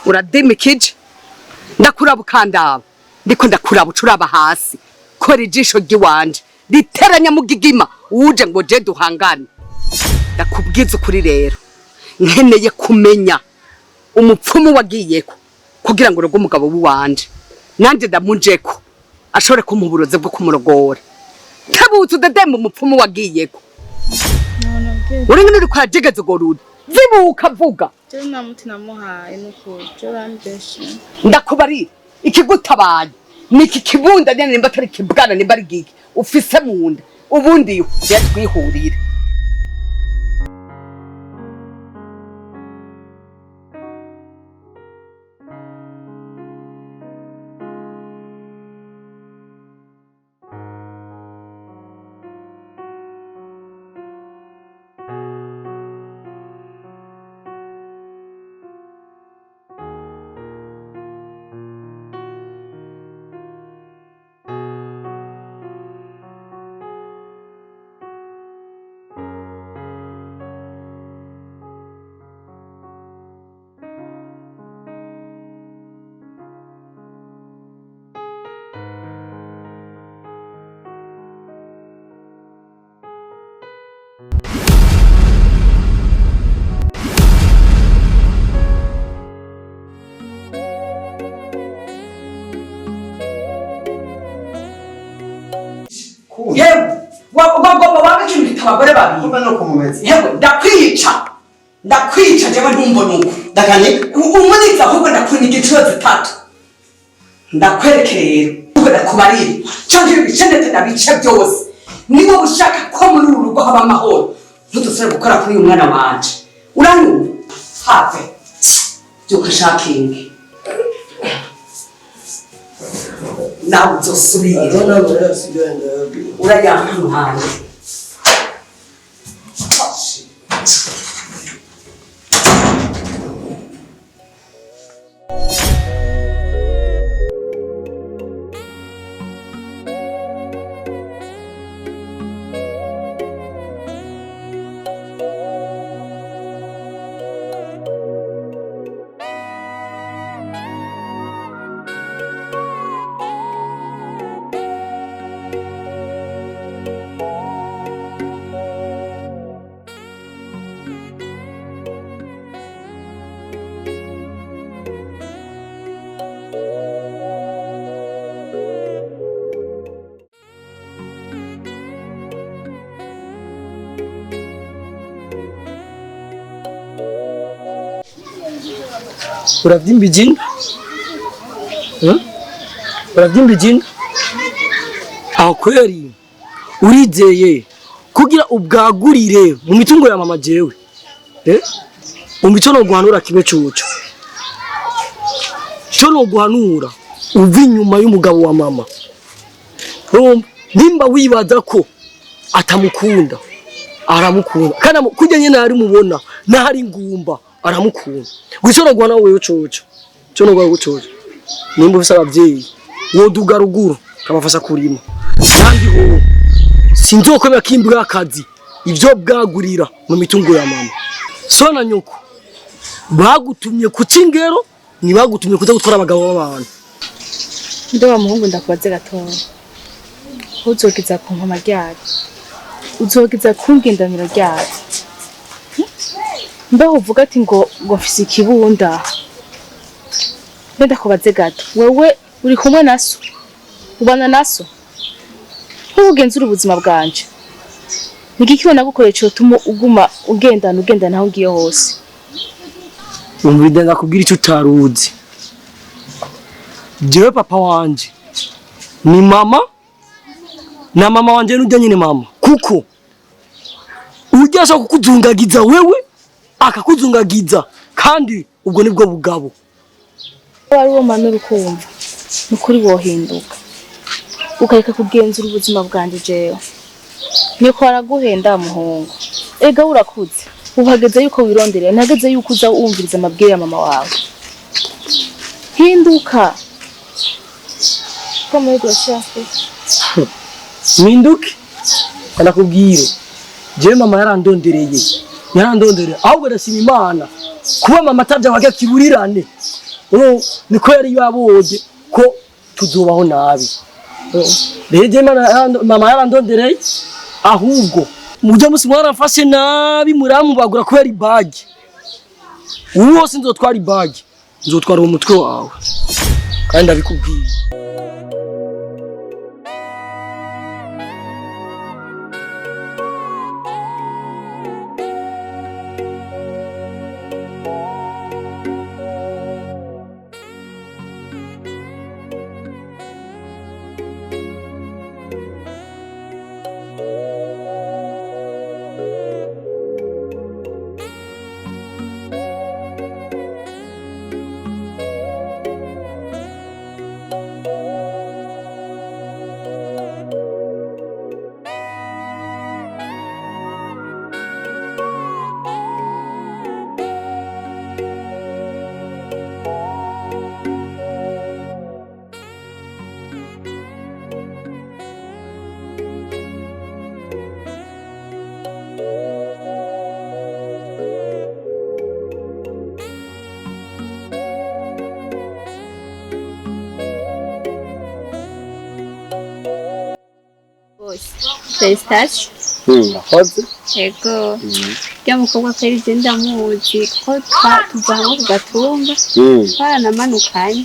uradimikije ndakuraba ukandaba ndiko ndakuraba ucuraba hasi kora ijisho ry'iwanje riteranya mu gigima uje ngo je duhangane. Ndakubwiza ukuri rero nkeneye kumenya umupfumu wagiyeko kugira ngo urugo umugabo w'iwanje nanje ndamujeko ashobore kumuburoze bwo kumurogora. Tabuze udedemba umupfumu wagiyeko urengene uri kwa jegeze goruda zibuka vuga je na mutina muhaye nuko je rambeshe ndakubarira ikigutabaye niki kibunda nyene nimba atari kibwana nimba ari giki ufise munda ubundi yatwihurire. Yewe wagomba wabikintu kitabagore babiri kuba no kumumeze yewe ndakwica jewe ntumbo nuko ndakanye umuniza ahubwo ndakwinira igicuzo zitatu ndakwerekera ubwo ndakubarira cyangwa ibicendete ndabice byose niba ushaka ko muri uru rugo haba amahoro ntudusore gukora kuri uyu mwana wanje uranyuma have byuka shakingi nawe uzosubire urajya hano hanze uravyimba ijinga uravyimba ijinga aho kweri urizeye kugira ubwagurire mu mitungo ya mama jewe umbico no guhanura kimwe cuco cyo no guhanura uva inyuma y'umugabo wa mama nimba wibaza ko atamukunda aramukunda kandi kujya nyene ari mubona nahari ngumba aramukunda gushora guhana wewe coco cyo no gucoco nimba ufise abavyeyi woduga ruguru kabafasha kurima kandi ho sinzokomera kimbwa akazi ivyo bwagurira mu mitungo ya mama so na nyoko bagutumye ku cingero ni bagutumye kuza gutwara abagabo b'abantu ndo wa muhungu ndakubaze gatoya uzogiza ku nkoma ryari uzogiza kungendanira ryari mbe uvuga ati ngo mfise ikibunda mbe ndakubaze gato wewe uri kumwe naso ubana naso ntugenzura ubuzima bwanje nigiki wona gukoreye cyo tumo uguma ugendana aho ngiye hose umvide ndakubwira icyo utaruzi jewe papa wanje ni mama na mama wanje n'ujya nyine mama kuko ujyasha kukuzungagiza wewe akakuzungagiza kandi ubwo nibwo bugabo wari wo manura ukumva nukuri wohinduka ukareka kugenzura ubuzima bwanje jewe niko araguhenda muhungu ega urakuze uhageze yuko wirondereye ntageze yuko uza wumviriza amabwire ya mama wawe hinduka kama cyaffe minduke anakubwire je mama yarandondereye ahubwo ndashima Imana kuba mama atabya wage kiburirane niko yari yabonye ko tuzobaho nabi. Rege mama yarandondereye ahubwo mujya musi mwarafashe nabi muramubagura ko yari bage. Uwo sinzotwara ibage, nzotwara umutwe wawe kandi abikubwiye. Felicitations. Wakoze? Yego. Rya mukobwa kweri je ndamuzi ko tuvanga ku gatumba. Twaramanukanye.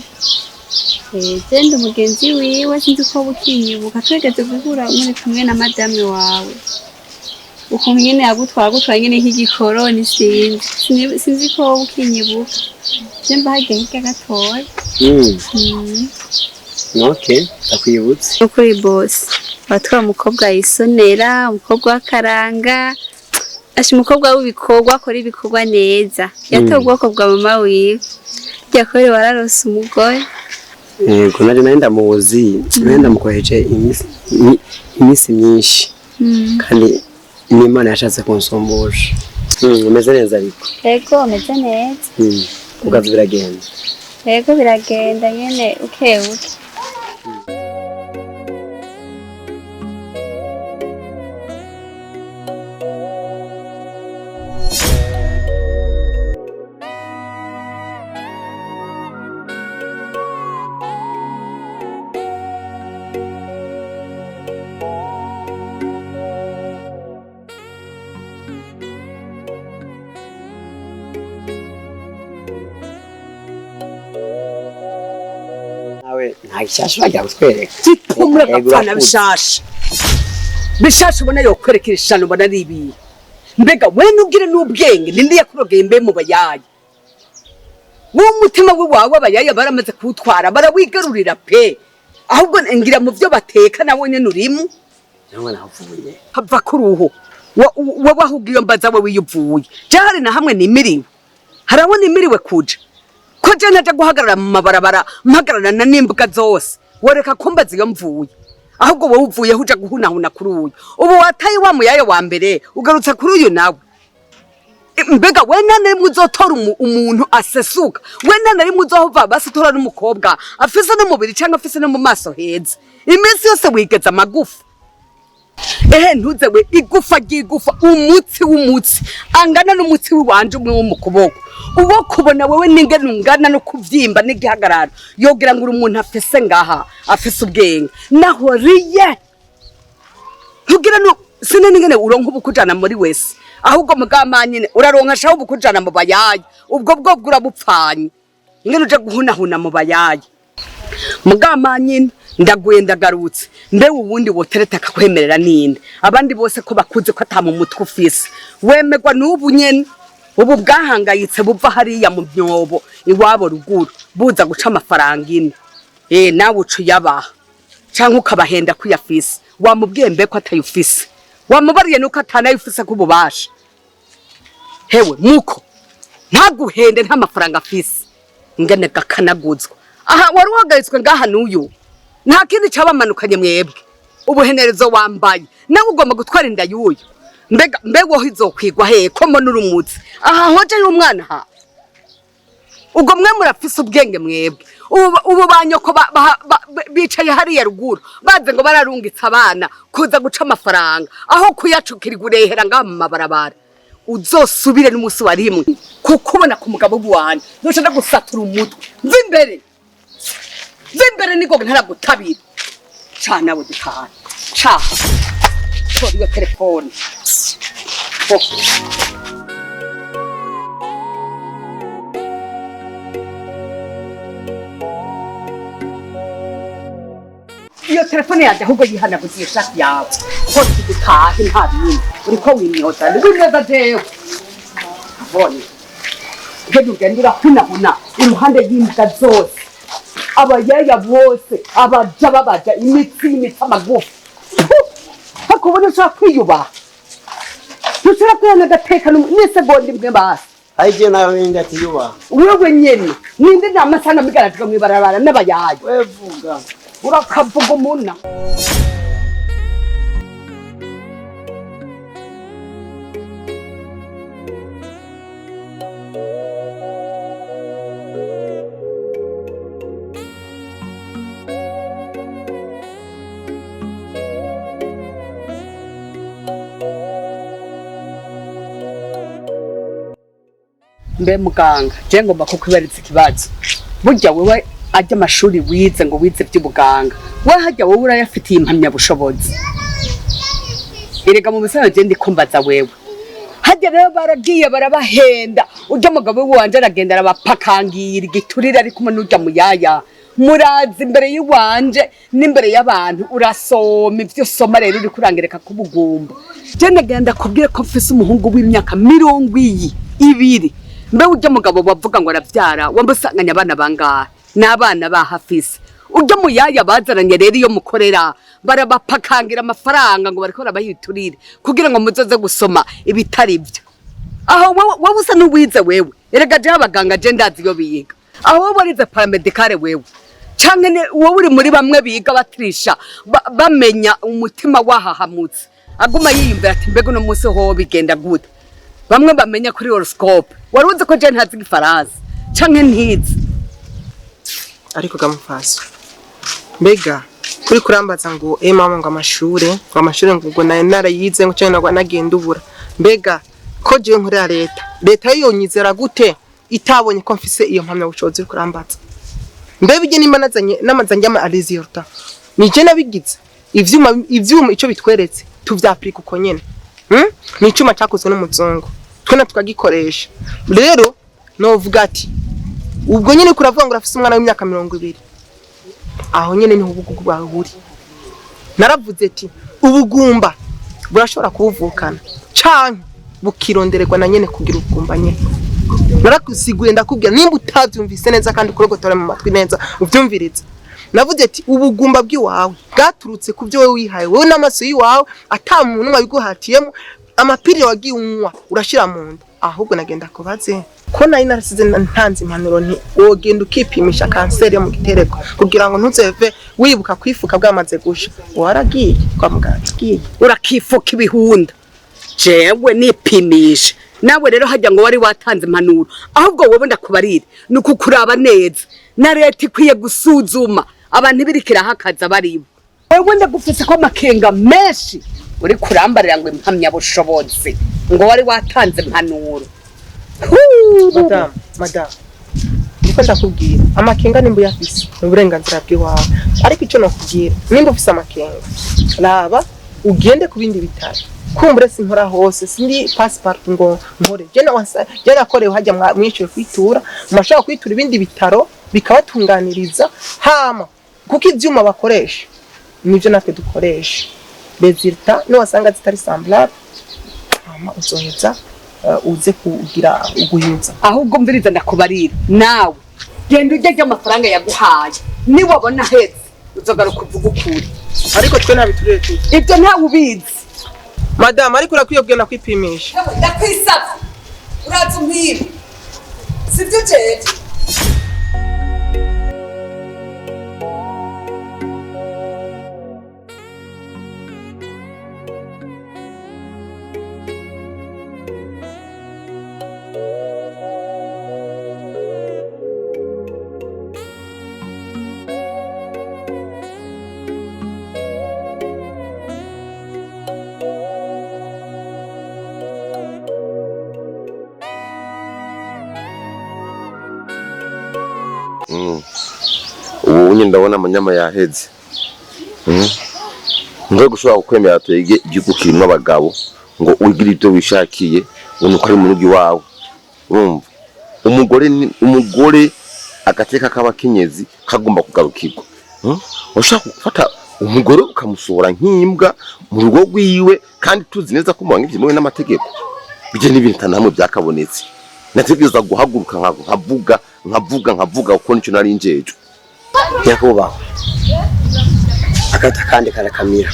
Je ndi umugenzi wiwe sinzi ko bukinyibuka twegeze guhura muri kumwe na madame wawe. Ukuntu nyene yagutwara nyene nk'igikoroni sinzi ko bukinyibuka. Je mbahagiye hirya gatoya. Okay, ndakwibutse. Kuri boss. Watwa mukobwa yisonera, umukobwa w'akaranga. Ashi mukobwa w'ibikorwa akora ibikorwa neza. Yatowe ubwoko bwa mama wiwe. Yakore wararose umugore. Yego nari ndamuzi, ndamukoheje imisi myinshi. Kandi n'Imana yashatse kunsombosha. Umeze neza ariko. Yego umeze neza. Ugaze biragenda. Yego biragenda nyene ukebuke. Nta gishasha bajya kutwereka. Gitumura gapfana bishasha. Bishasha ubona yo kwerekera ishano ubona ari ibi. Mbega we nubwire n'ubwenge nindi yakurogeye mbe mu bayaye. Umutima wawe abayaye baramaze kuwutwara barawigarurira pe. Ahubwo ngira mu byo bateka nawe nyene urimu. Nawe navuye. Hava kuruho. Wowe ahugiye mbaza we wiyuvuye. Jahari na hamwe nimiriwe. Harabona imiriwe kuja. Ko je naje guhagarara mu mabarabara mpagararana n'imbuga zose woreka kumbaza iyo mvuye ahubwo wowe uvuye huja guhunahuna kuri uyu ubu wataye wa muyaye wa mbere ugarutse kuri uyu nawe mbega we nane muzotora umuntu asesuka we nane muzohova basitora n'umukobwa afise n'umubiri cyangwa afise no mu maso heza iminsi yose wigeza amagufa ntuze we igufa ryigufa umutsi angana n'umutsi wanje umwe wo mu kuboko uwo kubona wewe ningene ungana no kuvyimba n'igihagararo yogira ngo umuntu afise ngaha afise ubwenge naho riye tugira no sine ningene uronka ubukujana muri wese ahubwo mugamanyine uraronka shaho ubukujana mu bayaye ubwo bwo burabupfanye ingene uje guhunahuna mu bayaye mugamanyine ndaguye ndagarutse mbe ubundi wotereta akakwemerera ninde abandi bose ko bakuze ko atamu mutwe ufise wemegwa n'ubu nyene ubu bwahangayitse buva hariya mu byobo iwabo ruguru buza guca amafaranga ine nawe ucuyabaha canke ukabahenda kuyafise wamubwiye mbe ko atayufise wamubariye nuko atanayufise kububasha hewe muko ntaguhende nta mafaranga afise ingene gakanaguzwa aha wari wagaritswe ngaha n'uyu nta kindi cabamanukanye mwebwe ubuhenerezo wambaye nawe ugomba gutwara inda y'uyu mbega wowe izokwigwa he ko mbona urumutse aha hoje y'umwana ha ubwo mwe murafise ubwenge mwebwe ubu banyoko bicaye hariya ruguru baze ngo bararungitse abana kuza guca amafaranga aho kuyacukira gurehera ngaha mu mabarabara uzosubire n'umunsi wa rimwe kuko ubona ku mugabo w'uwanjye ntushaka gusatura umutwe mva imbere nigoga ntaragutabira ca nawe dutaha ca tora iyo telefone iyo telefone yanjye ahubwo yihanaguziye shati yawe hose dutahe nta bindi uriko wimyoza ndigwimyoza jewe abone ugenda ugenda urahunahuna iruhande y'imbwa zose abayaya bose abaja babaja imitsi amagufa hakubona ushaka kwiyubaha ntushobora kwihana agateka n'isegonda imwe basi aje nawe ninde atiyubaha wewe nyene ninde namasana migarajwe mwibarabara n'abayaye wevuga urakavuga umuna mbe muganga je ngomba kukwibaritsa ikibazo burya wewe ajya amashuri wize ngo wize by'ubuganga we hajya wowe urayafitiye impamyabushobozi erega mu bisanzwe je ndikumbaza wewe hajya rero baragiye barabahenda urya mugabo wanje aragenda arabapakangira igiturire ari kumwe n'urya muyaya murazi imbere y'uwanje n'imbere y'abantu urasoma ivyo soma rero uri kurangereka kubugumba je ndagenda kubwire ko mfise umuhungu w'imyaka 200 mbe urya mugabo bavuga ngo aravyara wambusanganya abana bangahe n'abana bahafise urya muyaya bazaranye rero iyo mukorera barabapakangira amafaranga ngo bariko barabahiturire kugira ngo muzoze gusoma ibitari byo aho wowe usa n'uwize wewe erega je abaganga je ndazi iyo biga aho wowe warize paramedicale wewe canke wowe uri muri bamwe biga batirisha bamenya umutima wahahamutse aguma yiyumvira ati mbega uno munsi ho bigenda gute bamwe bamenya kuri horoscope waruzi ko je ntazi igifaransa canke ntizi ariko gamufasa mbega kuri kurambaza ngo mama ngo amashure ngo naye narayize ngo cyane nagenda ubura mbega ko je nkorera leta yonyizera gute itabonye ko mfise iyo mpamya bushobozi kurambaza mbebe ije nimba namazanye ama aliziorta nije nabigize ivyuma ico bitweretse tuvyaprika uko nyene ni icuma cyakozwe n'umuzungu twena tukagikoresha rero novuga ati ubwo nyene kuravuga ngo urafise umwana w'imyaka 20 aho nyene ni ubugugu bwawe buri naravuze ati ubugumba burashobora kubuvukana canke bukirondererwa na nyene kugira ubugumba nyene narakusiguye ndakubwira nimba utavyumvise neza kandi kurogotore mu matwi neza uvyumvirize navuze ati ubugumba bw'iwawe bwaturutse ku byo wewe wihaye wewe n'amaso yiwawe ata muntu umwe biguhatiyemo amapiri wagiye unywa urashira mu nda ahubwo nagenda kubaze ko nayi narasize ntanze impanuro nti wogenda ukipimisha kanseri yo mu gitereko kugira ngo ntuzeve wibuka kwifuka bwamaze gusha waragiye kwa muganga urakifuka ibihunda jewe nipimisha nawe rero hajya ngo wari watanze impanuro ahubwo wowe ndakubarire nuko kuraba neza na leta ikwiye gusuzuma abantu birikira hakaza baribo wewe ndagufise ko makenga menshi uri kurambarira ngo impamya bushobozi ngo wari watanze impanuro madam niko ndakubwira amakenga nimba yafise uburenganzira bw'iwawe ariko ico nakubwira nimba ufise amakenga raba ugende ku bindi bitaro kumbure sinkora hose sindi passport ngo nkore je nakorewe hajya mwishyuye kwitura mashaka kwitura ibindi bitaro bikabatunganiriza hama kuko ivyuma bakoresha nivyo natwe dukoresha resultat no wasanga zitari semblable hama uzoheza uze kugira uguhinza ahubwo mviriza ndakubarira nawe genda ujye amafaranga yaguhaye ni wabona heze uzogaruka uvuga ukuri ariko twe nabiturire tu ibyo ntawe ubizi madam ariko urakwiye kwipimisha ndakwisaba uraza umpibe sivyo jeje ubu nyine ndabona amanyama yaheze. Ngo gushobora kukwemera twege igihugu kirimo abagabo ngo ugire ibyo wishakiye ngo uko ari mu rugo iwawe. Urumva umugore agateka k'abakenyezi kagomba kugarukirwa. Ushaka gufata umugore ukamusohora nk'imbwa mu rugo rwiwe kandi tuzi neza ko mubanga ibyemewe n'amategeko. Bije n'ibintu namwe byakabonetse. Nategereza guhaguruka nkavuga uko nicyo nari njeje. Nyakubahwa akata kandi karakamira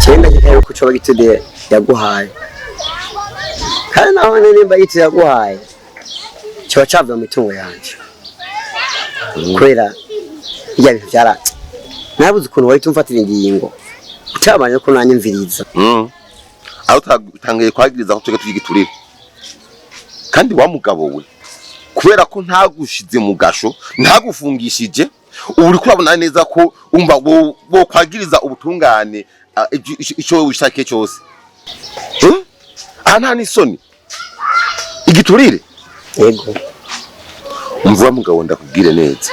cyenda gikayo ko coba gitude yaguhaye kandi naho nimba yitse yaguhaye cyo cava mu mitungo yanje kwera iya bintu byaratse nabuze ukuntu wari tumfatira ingingo utabanye ko nanyimviriza aho tangaye kwagiriza ko tugiturire kandi wa mugabo we kubera ko ntagushize mu gasho ntagufungishije uri kurabona neza ko umva bo kwagiriza ubutungane ico wishake cyose. Nta n'isoni igiturire. Yego umva mugabo ndakubwire neza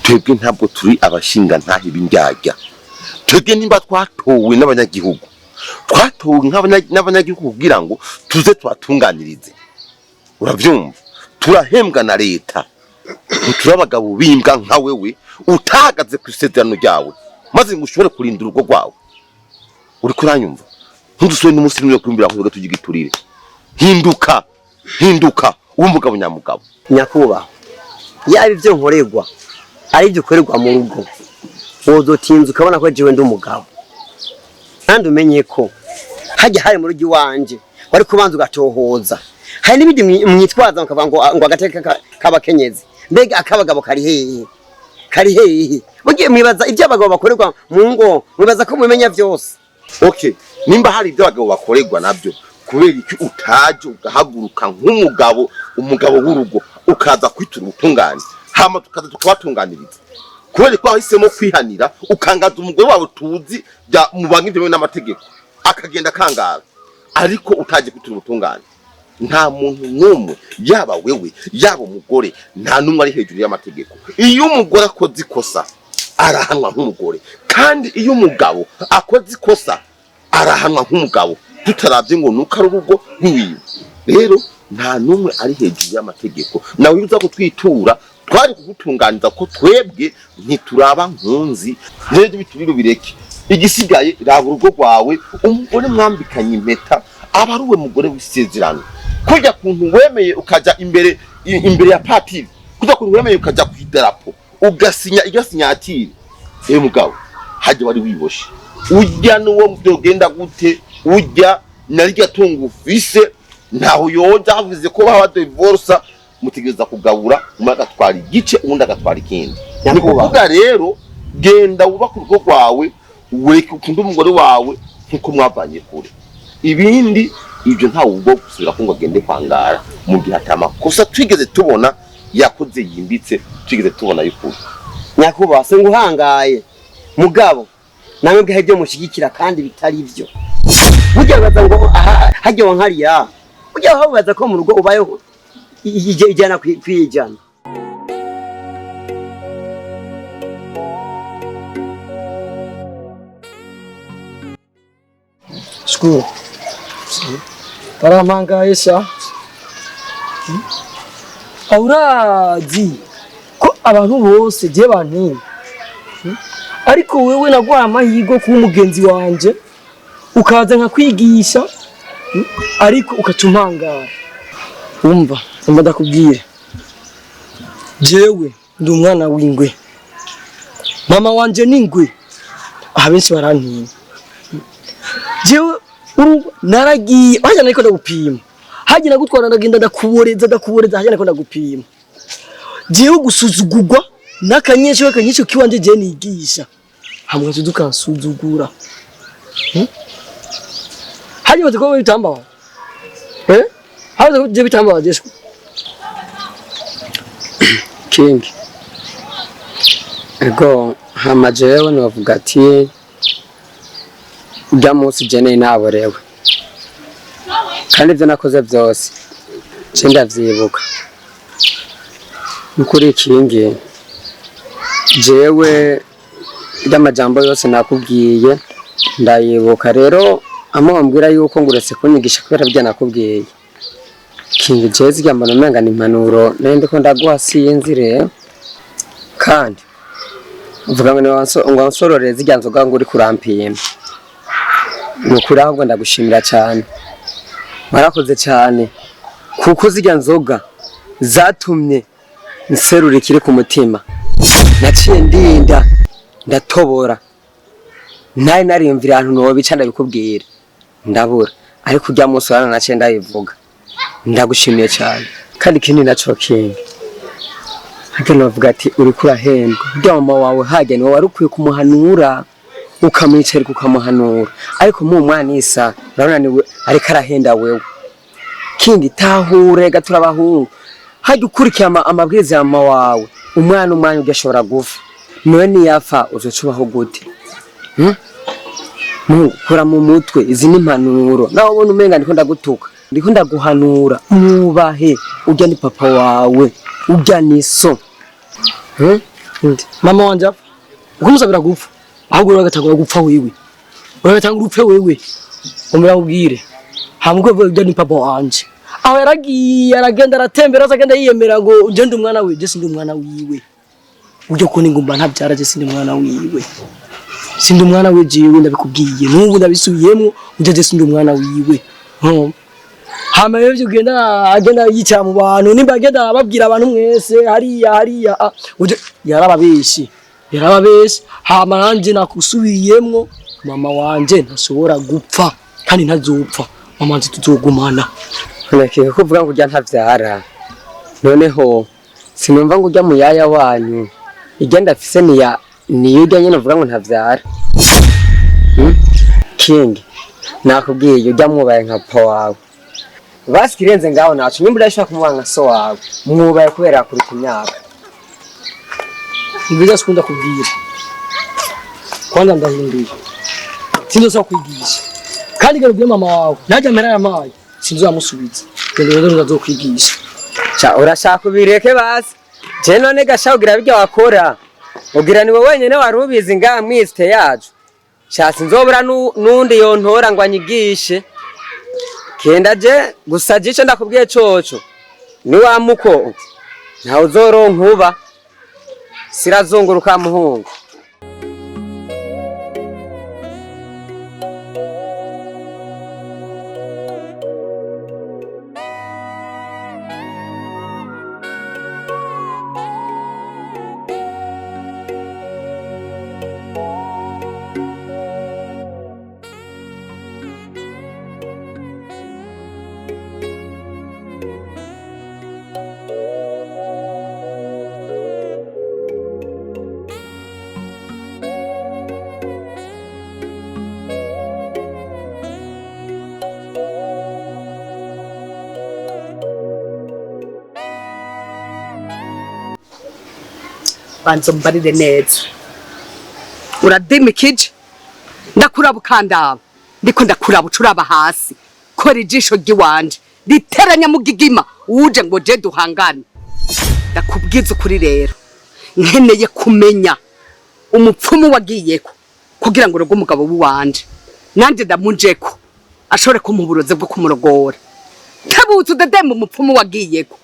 twebwe ntabwo turi abashinga ntahe bindyarya. Twebwe nimba twatowe n'abanyagihugu n'abanyagihugu kugira ngo tuze twatunganirize. Uravyumva turahembwa na leta. Turabagabo bimbwa nka wewe utahagaze ku isezerano ryawe maze ngo ushobore kurinda urugo rwawe. Uri kuranyumva ntudusoye n'umunsi n'umwe kumbira ko tugiturire. Hinduka uwo mugabo nyamugabo. Nyakubahwa yaba ibyo nkorerwa ari byo ukorerwa mu rugo wozotinza ukabona ko jewe ndi umugabo kandi umenye ko hajya hari mu rugo iwanje wari kubanza ugatohoza. Hari n'ibindi mwitwaza mukavuga ngo agateka k'abakenyezi mbega akabagabo kari hehe mugiye mwibaza ibyo abagabo bakorerwa mu ngo mwibaza ko mumenya byose. Okay nimba hari ibyo abagabo bakorerwa nabyo kubera iki utaje ugahaguruka nk'umugabo umugabo w'urugo ukaza kwitura ubutungane hama tukaza tukabatunganiriza kubera ko ahisemo kwihanira ukangaza umugore wawe tuzi mubanga ibyo n'amategeko akagenda kangara ariko utaje kwitura ubutungane. Nta muntu n'umwe yaba wewe yaba umugore nta numwe ari hejuru y'amategeko. Iyo umugore akoze ikosa arahanwa nk'umugore kandi iyo umugabo akoze ikosa arahanwa nk'umugabo tutaravye ngo nuko ari urugo ntiwiwe. Rero nta numwe ari hejuru y'amategeko. Nawe uza kutwitura twari kugutunganiza ko twebwe ntituraba nkunzi rero bituriro bireke. Igisigaye raba urugo rwawe umugore mwambikanye impeta aba ari we mugore w'isezerano. Kujya kuntu wemeye ukaja imbere ya patiri kujya kuntu wemeye ukaja ku idarapo ugasinya igasinyatire. Mugabo haje wari wiboshe ujya nuwo mudogenda gute ujya narirya tungu ufise ntaho yoja havuze ko baba divorce mutegereza kugabura umaga twari igice ubundi agatwara ikindi. Nikuvuga rero genda wubaka urugo rwawe ureke ukunda umugore wawe nkuko mwavanye kure. Ibindi ibyo nta ubwo gusubira ko ngo agende kwangara mu gihe atamakosa twigeze tubona yakoze yimbitse twigeze tubona y'ukuri. Nyakubahwa se nguhangaye mugabo namwe bwe byo mushigikira kandi bitari byo. Burya baza ngo hajye wankariya burya baza ko mu rugo ubayeho ijana kwijana. Shukuru baramangaye sha. Aurazi ko abantu bose je bantu ariko wewe nagwa amahigo ku mugenzi wanje ukaza nka kwigisha ariko ukacumpangara. Umva ndakubwira jewe ndi umwana w'ingwe mama wanje ningwe abenshi barantinya. Jewe naragiye hajya nariko ndagupima hajya nagutwara ndagenda ndakuboreza hajya nariko ndagupima. Jewe gusuzugurwa n'akanyesho kiwanje je nigisha hamwe tudukansuzugura. Hajya batiko bitamba haza je bitamba jesho King ego hama jewe navuga ati ujya munsi jene naborewe kandi ibyo nakoze byose je ndavyibuka Ukuri kingi jewe ry'amajambo yose nakubwiye ndayibuka rero amubwira yuko nguretse kunyigisha kubera bya nakubwiye kingi jezi ryambona umenga ni impanuro nende ko ndaguha sinzire kandi uvuga ngo nsororeze irya nzoga ngo uri kurampima nukuri ahubwo ndagushimira cyane warakoze cyane kuko zirya nzoga zatumye nserura ikiri ku mutima naciye ndinda ndatobora nari narimvira ahantu no bica ndabikubwira ndabura ariko ujya munsi wana naciye ndayivuga ndagushimiye cyane kandi kindi naco kingi hagene bavuga ati uri kurahendwa burya mama wawe hagene wari ukwiye kumuhanura ukamwicara ukamuhanura ariko mu mwana isa urabona ni ariko arahenda wewe kingi tahure gatura abahungu hajya ukurikira amabwiriza ya mama wawe umwana ugashobora gufa niwe niyafa uzocubaho gute kora mu mutwe izi ni impanuro nawe ubona umenga ndiko ndagutuka ndiko ndaguhanura mwubahe ujya ni papa wawe ujya ni so mama wanje apfa ukumusabira gupfa ahubwo uragatangura gupfa wewe uragatangura upfe wewe umira ubwire hamwe ujya ni papa wanje aho yaragiye aragenda aratembera azagenda yiyemera ngo uje ndi umwana we je sindi umwana wiwe ujye ko ningumba ntabyara je sindi umwana wiwe sindi umwana we jiwe ndabikubwiye n'ubu ndabisubiyemo uje je sindi umwana wiwe hama yevye ugenda agenda yicara mu bantu nimba agenda ababwira abantu mwese hariya uje yarababeshi hama nanje nakusubiyemo mama wanje ntashobora gupfa kandi ntazopfa mama wanje tuzogumana nake kuvuga ngo ujya ntavyara noneho sinumva ngo ujya mu yaya wanyu igenda afise niyo ujya nyene uvuga ngo ntavyara king nakubwiye ujya mwubaye nka papa wawe basikirenze ngaho nacu nyimba urashaka kumubanga so wawe mwubaye kubera kuri kumyaka ngiza sikunda kubwira kwanza ndahinduye sindoza kwigisha kandi gero byo mama wawe najya mera yamaye sinzomusubiza rero ndazokwigisha cha urashaka ubireke basi je none gashagira bijya wakora ugira niwe wenyene warubizi nga mwiste yacu cha sinzobura nundi yontora ngo anyigishe kenda je gusa jico ndakubwiye coco ni wa muko nta uzoronka uba sirazunguruka muhungu banzo mbarire neza uradimikije ndakuraba ukandaba ndiko ndakuraba ucuraba hasi kora ijisho ry'iwanje riteranya mu gigima uje ngo je duhangane ndakubwiza ukuri rero nkeneye kumenya umupfumu wagiyeko kugira ngo urugo umugabo w'iwanje nanje ndamujeko ashobore kumuburoze bwo kumurogora tabuze udedemba umupfumu wagiyeko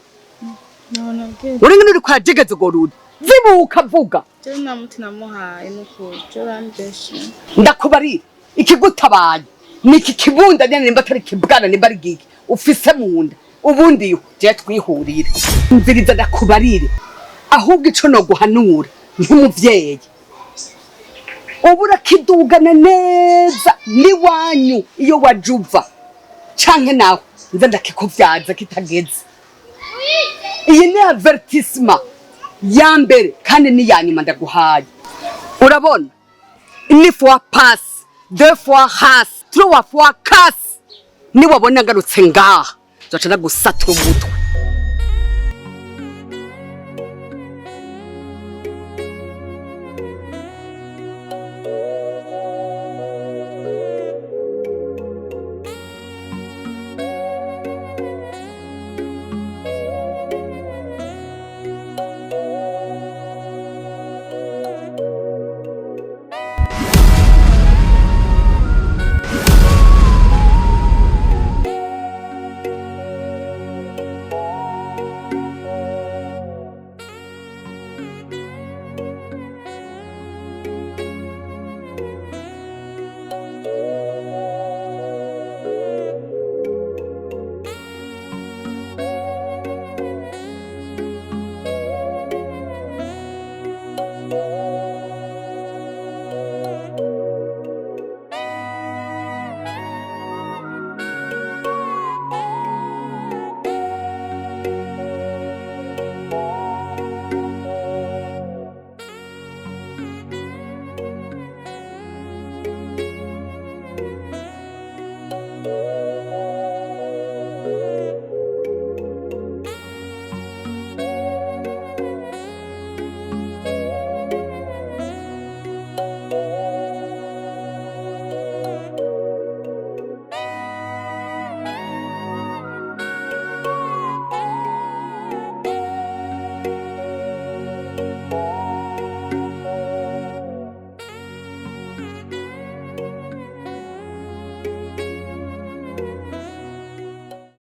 uringene uri kwa jegeze gorudi zibuka vuga je namuti namuhaye nuko je rambeshe ndakubarira ikigutabaye niki kibunda nimba atari kibwana nimba ari giki ufise munda ubundi je twihurire mviriza ndakubarire ahubwo ico no guhanura nk'umuvyeyi ubura kidugana neza ni wanyu iyo wajuva canke nawe nza ndakikuvyaza kitageze iyi ni avertissement ya mbere kandi ni ya nyuma ndaguhaye urabona une fois passe deux fois has trois fois casse ni wabona ngarutse ngaha zaca nagusatura umutwe